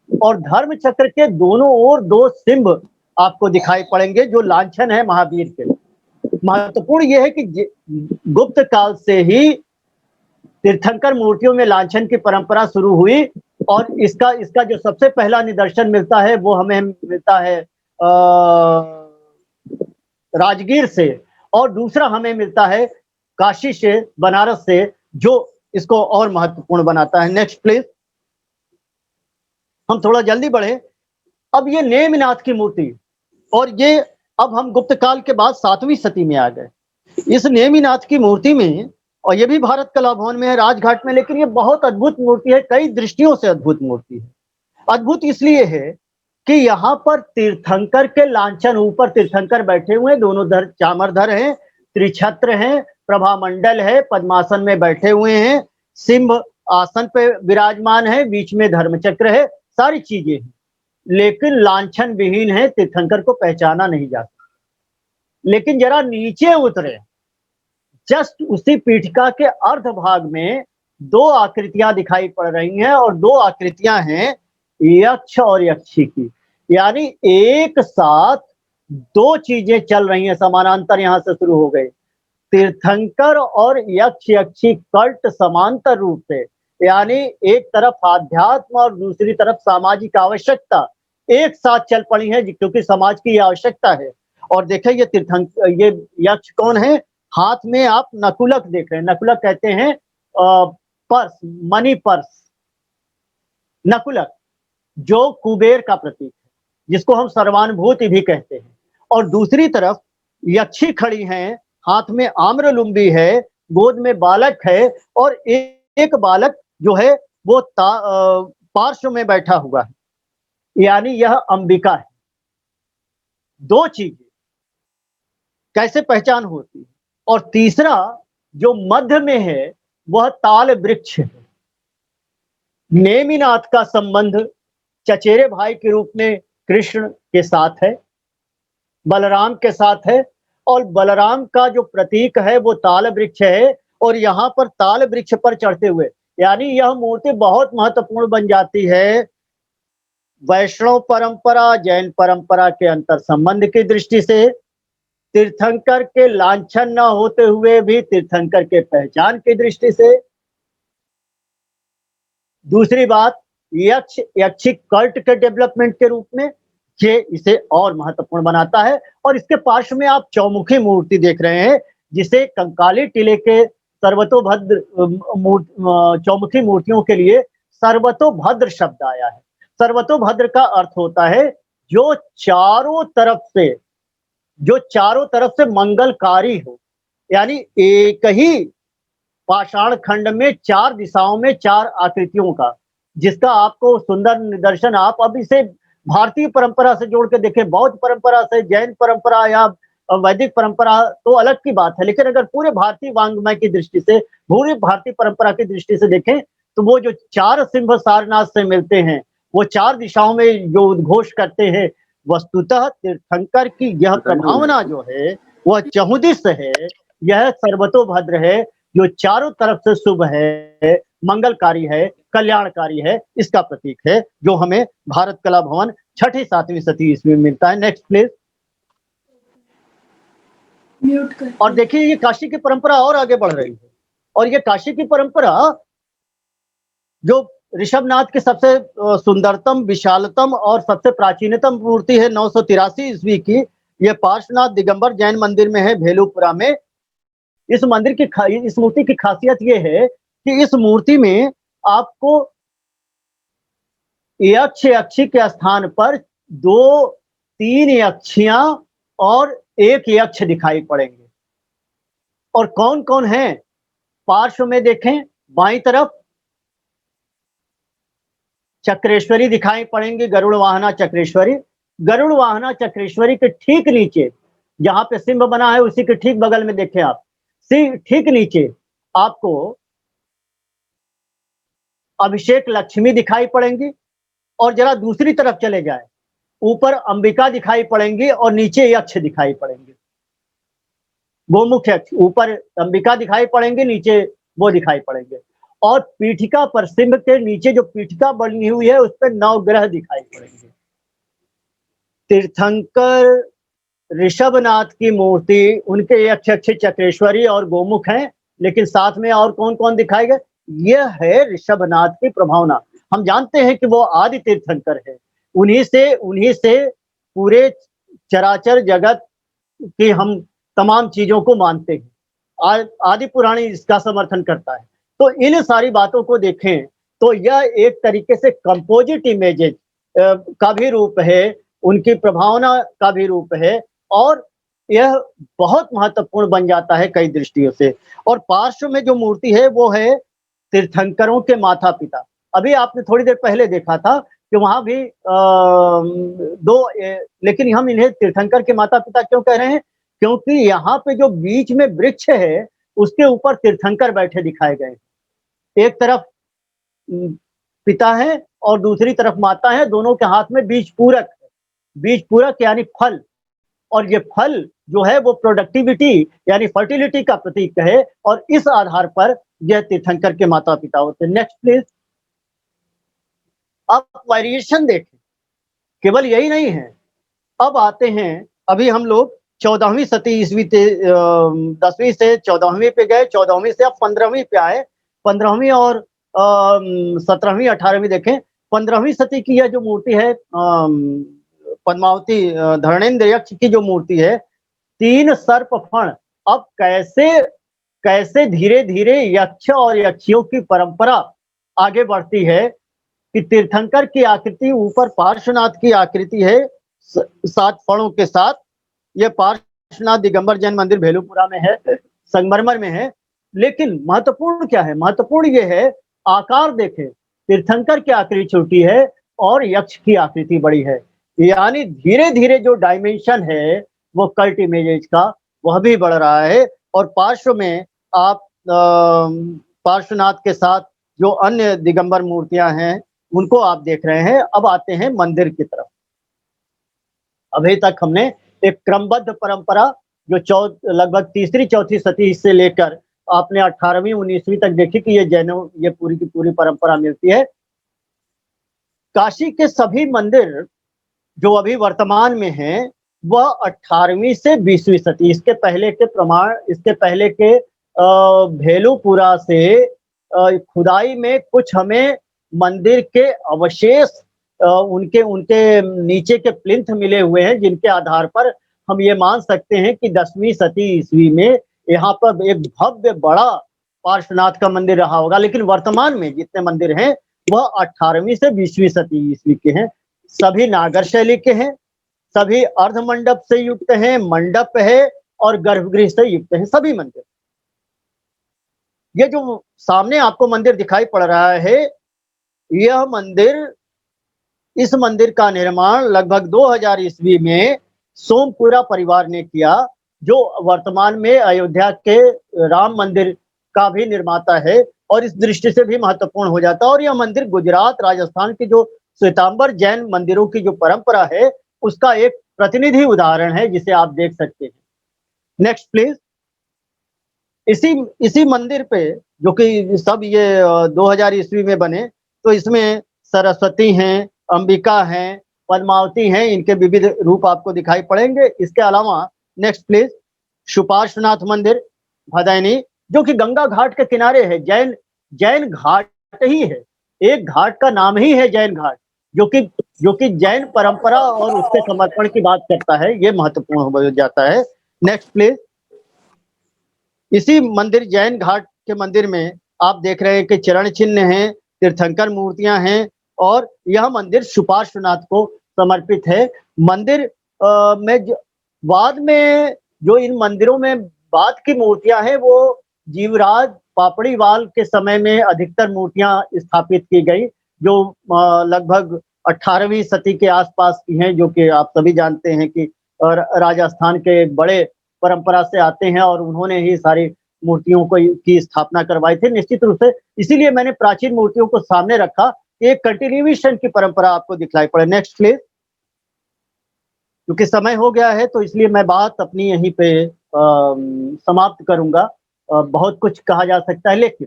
और धर्म चक्र के दोनों ओर 2 सिंह आपको दिखाई पड़ेंगे, जो लांछन है महावीर के। महत्वपूर्ण यह है कि गुप्त काल से ही तीर्थंकर मूर्तियों में लांछन की परंपरा शुरू हुई, और इसका जो सबसे पहला निदर्शन मिलता है वो हमें मिलता है राजगीर से, और दूसरा हमें मिलता है काशी से, बनारस से, जो इसको और महत्वपूर्ण बनाता है। Next please. हम थोड़ा जल्दी बढ़े। अब ये नेमिनाथ की मूर्ति, और ये अब हम गुप्त काल के बाद 7वीं सदी में आ गए। इस नेमिनाथ की मूर्ति में, और ये भी भारत कला भवन में है, राजघाट में, लेकिन ये बहुत अद्भुत मूर्ति है, कई दृष्टियों से अद्भुत मूर्ति है। अद्भुत इसलिए है कि यहाँ पर तीर्थंकर के लांछन, ऊपर तीर्थंकर बैठे हुए हैं, दोनों धर चामरधर हैं, त्रिछत्र हैं, प्रभामंडल है, पद्मासन में बैठे हुए हैं, सिंह आसन पे विराजमान है, बीच में धर्मचक्र है, सारी चीजें हैं, लेकिन लांछन विहीन है, तीर्थंकर को पहचाना नहीं जा सकता। लेकिन जरा नीचे उतरे, जस्ट उसी पीठिका के अर्ध भाग में 2 आकृतियां दिखाई पड़ रही हैं, और 2 आकृतियां हैं यक्ष और यक्षी की। यानी एक साथ 2 चीजें चल रही हैं, समानांतर यहां से शुरू हो गए। तीर्थंकर और यक्ष यक्षी कल्ट समांतर रूप से, यानी एक तरफ आध्यात्म और दूसरी तरफ सामाजिक आवश्यकता एक साथ चल पड़ी है, क्योंकि समाज की आवश्यकता है। और देखें ये यक्ष कौन है? हाथ में आप नकुलक देख रहे हैं, नकुलक कहते हैं पर्स, मनी पर्स, नकुलक, जो कुबेर का प्रतीक है, जिसको हम सर्वानुभूति भी कहते हैं। और दूसरी तरफ यक्षी खड़ी हैं, हाथ में आम्रलुंबी है, गोद में बालक है, और एक बालक जो है वो पार्श्व में बैठा हुआ है, यानी यह अंबिका है। 2 चीजें कैसे पहचान होती है। और तीसरा जो मध्य में है वह ताल वृक्ष है। नेमिनाथ का संबंध चचेरे भाई के रूप में कृष्ण के साथ है, बलराम के साथ है, और बलराम का जो प्रतीक है वो ताल वृक्ष है, और यहाँ पर ताल वृक्ष पर चढ़ते हुए, यानी यह मूर्ति बहुत महत्वपूर्ण बन जाती है वैष्णव परंपरा, जैन परंपरा के अंतर संबंध की दृष्टि से, तीर्थंकर के लांछन न होते हुए भी तीर्थंकर के पहचान की दृष्टि से। दूसरी बात, यक्ष यक्षी कल्ट के डेवलपमेंट के रूप में ये इसे और महत्वपूर्ण बनाता है। और इसके पार्श्व में आप चौमुखी मूर्ति देख रहे हैं, जिसे कंकाली टीले के सर्वतोभद्र चौमुखी मूर्तियों के लिए सर्वतोभद्र शब्द आया है। सर्वतोभद्र का अर्थ होता है जो चारों तरफ से मंगलकारी हो, यानी एक ही पाषाण खंड में 4 दिशाओं में 4 आकृतियों का, जिसका आपको सुंदर निदर्शन, आप अब इसे भारतीय परंपरा से जोड़ के देखें, बौद्ध परंपरा से, जैन परंपरा या वैदिक परंपरा तो अलग की बात है, लेकिन अगर पूरे भारतीय वांग्मय की दृष्टि से, पूरी भारतीय परंपरा की दृष्टि से देखें, तो वो जो 4 सिंह सारनाथ से मिलते हैं, वो 4 दिशाओं में जो उद्घोष करते हैं, वस्तुतः तीर्थंकर की यह प्रभावना जो है वह चहुदिश है, यह सर्वतोभद्र है, जो चारों तरफ से शुभ है, मंगलकारी है, कल्याणकारी है, इसका प्रतीक है, जो हमें भारत कला भवन 6ठी 7वीं सदी ईस्वी में मिलता है। Next please. और देखिए ये काशी की परंपरा और आगे बढ़ रही है, और ये काशी की परंपरा जो ऋषभनाथ की सबसे सुंदरतम, विशालतम और सबसे प्राचीनतम मूर्ति है 983 ईस्वी की, यह पार्श्वनाथ दिगंबर जैन मंदिर में है, भेलूपुरा में। इस मूर्ति की खासियत यह है कि इस मूर्ति में आपको यक्ष यक्षी के स्थान पर 2-3 यक्षियां और 1 यक्ष दिखाई पड़ेंगे। और कौन कौन है? पार्श्व में देखें, बाईं तरफ चक्रेश्वरी दिखाई पड़ेंगी, गरुड़ वाहना चक्रेश्वरी। गरुड़ वाहना चक्रेश्वरी के ठीक नीचे, जहां पे सिंह बना है उसी के ठीक बगल में देखें आप, ठीक नीचे आपको अभिषेक लक्ष्मी दिखाई पड़ेंगी। और जरा दूसरी तरफ चले जाए, ऊपर अंबिका दिखाई पड़ेंगी और नीचे यक्ष दिखाई पड़ेंगे, गोमुख यक्ष। ऊपर अंबिका दिखाई पड़ेंगे, नीचे वो दिखाई पड़ेंगे। और पीठिका पर, सिंह के नीचे जो पीठिका बनी हुई है उस पर 9 ग्रह दिखाई पड़ेंगे। तीर्थंकर ऋषभनाथ की मूर्ति, उनके यक्ष यक्षी चक्रेश्वरी और गोमुख हैं, लेकिन साथ में और कौन कौन दिखाए गए? यह है ऋषभनाथ की प्रभावना। हम जानते हैं कि वो आदि तीर्थंकर है, उन्हीं से पूरे चराचर जगत की हम तमाम चीजों को मानते हैं। आदि पुराण इसका समर्थन करता है। तो इन सारी बातों को देखें तो यह एक तरीके से कंपोजिट इमेजेस का भी रूप है, उनकी प्रभावना का भी रूप है और यह बहुत महत्वपूर्ण बन जाता है कई दृष्टियों से। और पार्श्व में जो मूर्ति है वो है तीर्थंकरों के माता-पिता। अभी आपने थोड़ी देर पहले देखा था कि वहाँ भी लेकिन हम इन्हें तीर्थंकर के माता-पिता क्यों कह रहे हैं? क्योंकि यहाँ पे जो बीच में वृक्ष है, उसके ऊपर तीर्थंकर बैठे दिखाए गए हैं। एक तरफ पिता है और दूसरी तरफ माता है, दोनों के हाथ में बीज पूरक है। बीज पूरक यानी फल, और ये फल जो है वो प्रोडक्टिविटी यानी फर्टिलिटी का प्रतीक है और इस आधार पर यह तीर्थंकर के माता-पिता होते हैं। Next please. अब वेरिएशन देखें, केवल यही नहीं है। अब आते हैं, अभी हम लोग 14वीं शती ईस्वी 10वीं से 14वीं पे गए, 14वीं से अब 15वीं पे आए। 15वीं और 17वीं 18वीं देखें। 15वीं शती की यह जो मूर्ति है पद्मावती धरणेन्द्र यक्ष की जो मूर्ति है, 3 सर्प फण। अब कैसे धीरे-धीरे यक्ष और यक्षियों की परंपरा आगे बढ़ती है कि तीर्थंकर की आकृति ऊपर पार्श्वनाथ की आकृति है 7 फणों के साथ। यह पार्श्वनाथ दिगंबर जैन मंदिर भेलूपुरा में है, संगमरमर में है। लेकिन महत्वपूर्ण क्या है? महत्वपूर्ण ये है, आकार देखें, तीर्थंकर की आकृति छोटी है और यक्ष की आकृति बड़ी है। यानी धीरे-धीरे जो डायमेंशन है वो कल्ट इमेजेस का वह भी बढ़ रहा है। और पार्श्व में आप पार्श्वनाथ के साथ जो अन्य दिगंबर मूर्तियां हैं उनको आप देख रहे हैं। अब आते हैं मंदिर की तरफ। अभी तक हमने एक क्रमबद्ध परंपरा जो लगभग तीसरी चौथी शती से लेकर आपने 18वीं 19वीं तक देखी कि ये पूरी की पूरी परंपरा मिलती है। काशी के सभी मंदिर जो अभी वर्तमान में हैं वह 18वीं से 20वीं शती, इसके पहले के भेलूपुरा से खुदाई में कुछ हमें मंदिर के अवशेष उनके नीचे के प्लिंथ मिले हुए हैं, जिनके आधार पर हम ये मान सकते हैं कि 10वीं शती ईस्वी में यहाँ पर एक भव्य बड़ा पार्श्वनाथ का मंदिर रहा होगा। लेकिन वर्तमान में जितने मंदिर हैं वह 18वीं से 20वीं शती ईस्वी के हैं। सभी नागर शैली के हैं, सभी अर्ध मंडप से युक्त हैं, मंडप है और गर्भगृह से युक्त हैं सभी मंदिर। ये जो सामने आपको मंदिर दिखाई पड़ रहा है, यह मंदिर, इस मंदिर का निर्माण लगभग 2000 ईस्वी में सोमपुरा परिवार ने किया, जो वर्तमान में अयोध्या के राम मंदिर का भी निर्माता है और इस दृष्टि से भी महत्वपूर्ण हो जाता है। और यह मंदिर गुजरात राजस्थान की जो श्वेतांबर जैन मंदिरों की जो परंपरा है उसका एक प्रतिनिधि उदाहरण है, जिसे आप देख सकते हैं। Next please. इसी मंदिर पे, जो कि सब ये 2000 ईस्वी में बने, तो इसमें सरस्वती हैं, अंबिका हैं, पद्मावती हैं, इनके विविध रूप आपको दिखाई पड़ेंगे। इसके अलावा नेक्स्ट प्लीज, सुपार्श्वनाथ मंदिर भदैनी, जो कि गंगा घाट के किनारे है। जैन घाट ही है, एक घाट का नाम ही है जैन घाट, जो कि जैन परंपरा और उसके समर्पण की बात करता है। ये महत्वपूर्ण हो जाता है। Next please. इसी मंदिर जैन घाट के मंदिर में आप देख रहे हैं कि चरण चिन्ह हैं, तीर्थंकर मूर्तियां हैं और यह मंदिर सुपार्श्वनाथ को समर्पित है। मंदिर में बाद में जो इन मंदिरों में बाद की मूर्तियां हैं वो जीवराज पापड़ीवाल के समय में अधिकतर मूर्तियां स्थापित की गई, जो लगभग 18वीं शती के आसपास की हैं, जो कि आप सभी जानते हैं कि राजस्थान के एक बड़े परंपरा से आते हैं और उन्होंने ही सारी मूर्तियों की स्थापना करवाई थी निश्चित रूप से। इसीलिए मैंने प्राचीन मूर्तियों को सामने रखा, एक कंटिन्यूएशन की परंपरा आपको दिखलाई पड़े। Next please. क्योंकि समय हो गया है तो इसलिए मैं बात अपनी यहीं पे समाप्त करूंगा। बहुत कुछ कहा जा सकता है, लेकिन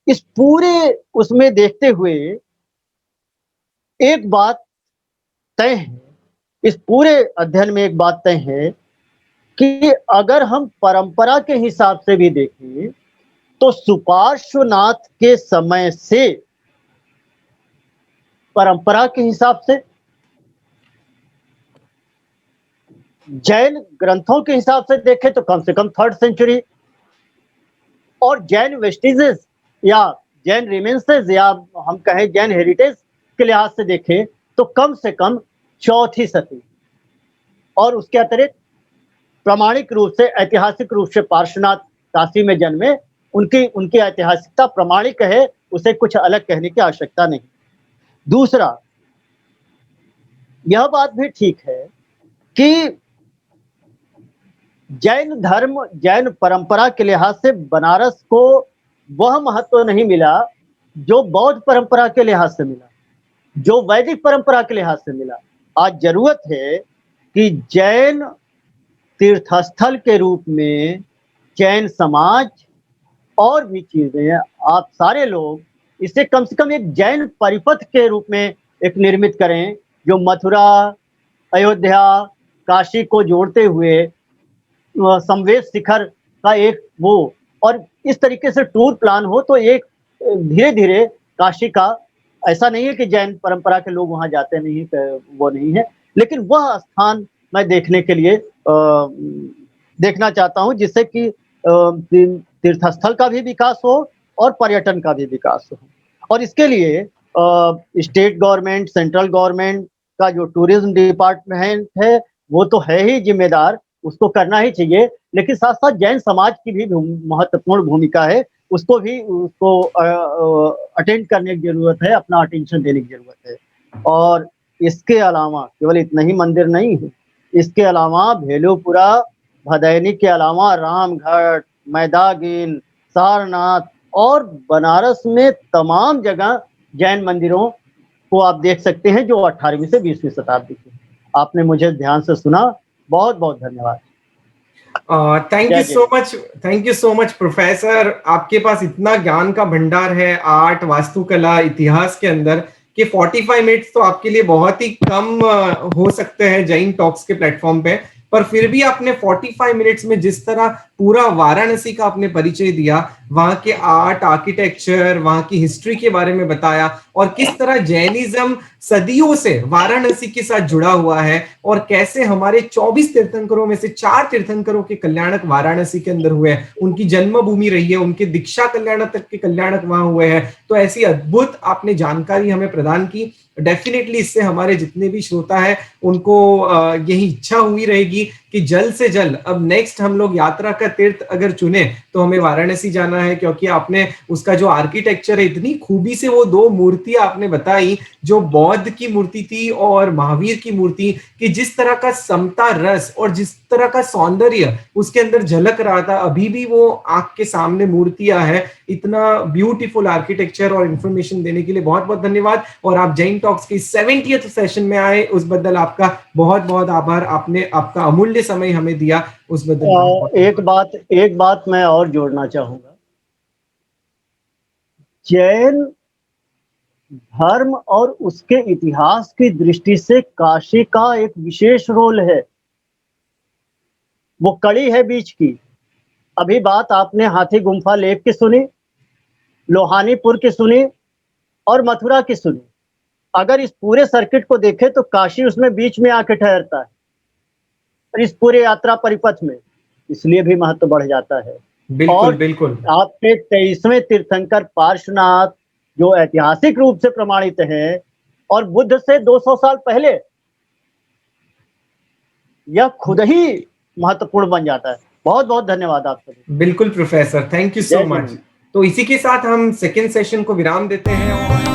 इस पूरे उसमें देखते हुए एक बात तय है, इस पूरे अध्ययन में एक बात तय है कि अगर हम परंपरा के हिसाब से भी देखें तो सुपार्श्वनाथ के समय से, परंपरा के हिसाब से जैन ग्रंथों के हिसाब से देखें तो कम से कम 3rd सेंचुरी, और जैन वेस्टिजेस या जैन रिमेंसेस या हम कहें जैन हेरिटेज के लिहाज से देखें तो कम से कम 4वीं सदी। और उसके अतिरिक्त प्रामाणिक रूप से, ऐतिहासिक रूप से पार्श्वनाथ काशी में जन्मे, उनकी उनकी ऐतिहासिकता प्रामाणिक है, उसे कुछ अलग कहने की आवश्यकता नहीं। दूसरा, यह बात भी ठीक है कि जैन धर्म, जैन परंपरा के लिहाज से बनारस को वह महत्व नहीं मिला जो बौद्ध परंपरा के लिहाज से मिला, जो वैदिक परंपरा के लिहाज से मिला। आज जरूरत है कि जैन तीर्थस्थल के रूप में जैन समाज और भी चीजें, आप सारे लोग इसे कम से कम एक जैन परिपथ के रूप में एक निर्मित करें, जो मथुरा, अयोध्या, काशी को जोड़ते हुए संवेद शिखर का एक वो, और इस तरीके से टूर प्लान हो तो एक धीरे धीरे काशी का, ऐसा नहीं है कि जैन परंपरा के लोग वहां जाते नहीं, वो नहीं है, लेकिन वह स्थान मैं देखने के लिए देखना चाहता हूं, जिससे कि तीर्थस्थल का भी विकास हो और पर्यटन का भी विकास हो। और इसके लिए स्टेट गवर्नमेंट, सेंट्रल गवर्नमेंट का जो टूरिज्म डिपार्टमेंट है वो तो है ही जिम्मेदार, उसको करना ही चाहिए, लेकिन साथ साथ जैन समाज की भी महत्वपूर्ण भूमिका है, उसको अटेंड करने की जरूरत है, अपना अटेंशन देने की जरूरत है। और इसके अलावा केवल इतना ही मंदिर नहीं है, इसके अलावा भेलूपुरा, भदैनी के अलावा रामघाट, मैदागिन, सारनाथ और बनारस में तमाम जगह जैन मंदिरों को आप देख सकते हैं जो 18वीं से 20वीं शताब्दी के। आपने मुझे ध्यान से सुना, बहुत बहुत धन्यवाद। Thank you so much professor. आपके पास इतना ज्ञान का भंडार है आर्ट, वास्तुकला, इतिहास के अंदर कि 45 मिनट्स तो आपके लिए बहुत ही कम हो सकते हैं जैन टॉक्स के प्लेटफॉर्म पे, पर फिर भी आपने 45 मिनट्स में जिस तरह पूरा वाराणसी का आपने परिचय दिया, वहां के आर्ट, आर्किटेक्चर, वहां की हिस्ट्री के बारे में बताया और किस तरह जैनिज्म सदियों से वाराणसी के साथ जुड़ा हुआ है और कैसे हमारे 24 तीर्थंकरों में से 4 तीर्थंकरों के कल्याणक वाराणसी के अंदर हुए हैं, उनकी जन्मभूमि रही है, उनके दीक्षा कल्याणक तक के कल्याणक वहां हुए हैं। तो ऐसी अद्भुत आपने जानकारी हमें प्रदान की। डेफिनेटली इससे हमारे जितने भी श्रोता है उनको यही इच्छा हुई रहेगी कि जल्द से जल्द अब नेक्स्ट हम लोग यात्रा का तीर्थ अगर चुने तो हमें वाराणसी जाना है, क्योंकि आपने उसका जो आर्किटेक्चर है इतनी खूबी से वो 2 मूर्तियां आपने बताई, जो बौद्ध की मूर्ति थी और महावीर की मूर्ति, कि जिस तरह का समता रस और जिस तरह का सौंदर्य उसके अंदर झलक रहा था, अभी भी वो आंख के सामने मूर्तियां है। इतना ब्यूटीफुल आर्किटेक्चर और इंफॉर्मेशन देने के लिए बहुत बहुत धन्यवाद। और आप जैन टॉक्स की 70th सेशन में आए, उस बदल आपका बहुत बहुत आभार। आपने आपका अमूल्य समय हमें दिया, उस बदल एक बात मैं और जोड़ना चाहूंगा। जैन धर्म और उसके इतिहास की दृष्टि से काशी का एक विशेष रोल है, वो कड़ी है बीच की। अभी बात आपने हाथी गुम्फा लेक की सुनी, लोहानीपुर की सुनी और मथुरा की सुनी। अगर इस पूरे सर्किट को देखें तो काशी उसमें बीच में आके ठहरता है, और इस पूरे यात्रा परिपथ में इसलिए भी महत्व बढ़ जाता है। बिल्कुल बिल्कुल। आपके 23वें तीर्थंकर पार्श्वनाथ जो ऐतिहासिक रूप से प्रमाणित है और बुद्ध से 200 साल पहले, यह खुद ही महत्वपूर्ण बन जाता है। बहुत बहुत धन्यवाद आपका। बिल्कुल professor, thank you so much. तो इसी के साथ हम सेकेंड सेशन को विराम देते हैं।